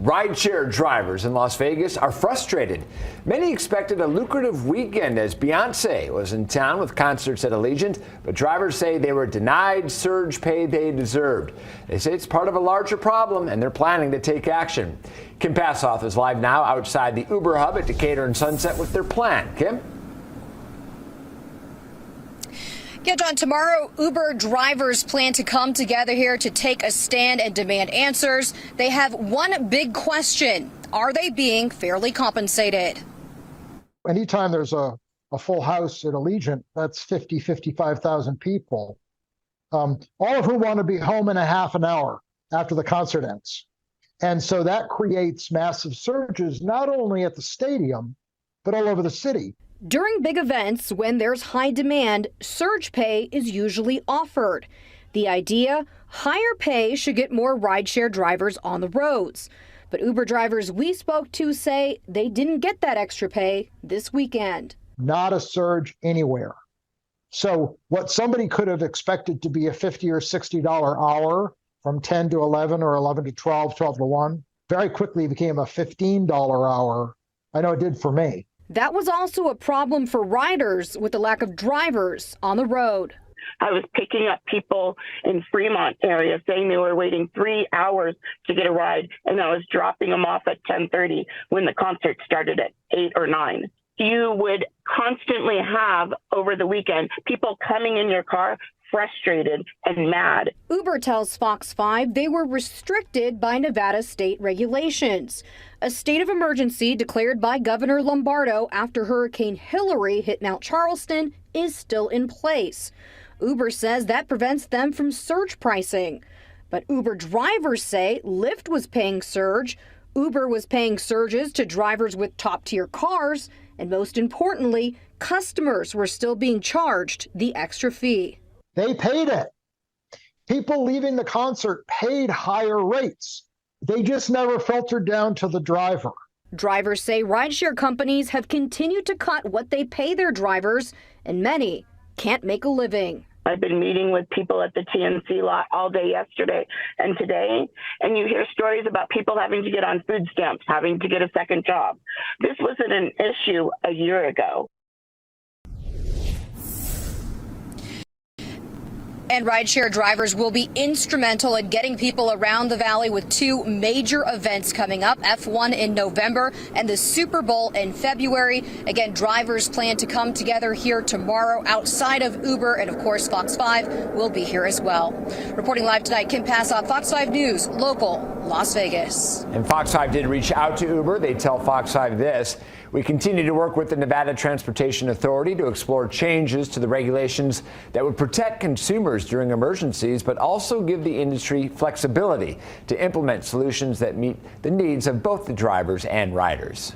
Rideshare drivers in Las Vegas are frustrated. Many expected a lucrative weekend as Beyonce was in town with concerts at Allegiant, but drivers say they were denied surge pay they deserved. They say it's part of a larger problem and they're planning to take action. Kim Passoff is live now outside the Uber hub at Decatur and Sunset with their plan. Kim? Yeah, John, tomorrow Uber drivers plan to come together here to take a stand and demand answers. They have one big question. Are they being fairly compensated? Anytime there's a full house at Allegiant, that's 55,000 people, all of whom want to be home in a half an hour after the concert ends. And so that creates massive surges, not only at the stadium, but all over the city. During big events, when there's high demand, surge pay is usually offered. The idea, higher pay should get more rideshare drivers on the roads. But Uber drivers we spoke to say they didn't get that extra pay this weekend. Not a surge anywhere. So what somebody could have expected to be a $50 or $60 hour from 10 to 11 or 11 to 12, 12 to 1, very quickly became a $15 hour. I know it did for me. That was also a problem for riders with the lack of drivers on the road. I was picking up people in Fremont area saying they were waiting 3 hours to get a ride, and I was dropping them off at 10:30 when the concert started at 8 or 9. You would constantly have, over the weekend, people coming in your car frustrated and mad. Uber tells Fox 5 they were restricted by Nevada state regulations. A state of emergency declared by Governor Lombardo after Hurricane Hillary hit Mount Charleston is still in place. Uber says that prevents them from surge pricing. But Uber drivers say Lyft was paying surge, Uber was paying surges to drivers with top-tier cars, and most importantly, customers were still being charged the extra fee. They paid it. People leaving the concert paid higher rates. They just never filtered down to the driver. Drivers say rideshare companies have continued to cut what they pay their drivers, and many can't make a living. I've been meeting with people at the TNC lot all day yesterday and today, and you hear stories about people having to get on food stamps, having to get a second job. This wasn't an issue a year ago. And rideshare drivers will be instrumental in getting people around the valley with two major events coming up, F1 in November and the Super Bowl in February. Again, drivers plan to come together here tomorrow outside of Uber, and of course Fox 5 will be here as well. Reporting live tonight, Kim Passoff, Fox 5 News, local, Las Vegas. And Fox 5 did reach out to Uber. They tell Fox 5 this: we continue to work with the Nevada Transportation Authority to explore changes to the regulations that would protect consumers during emergencies, but also give the industry flexibility to implement solutions that meet the needs of both the drivers and riders.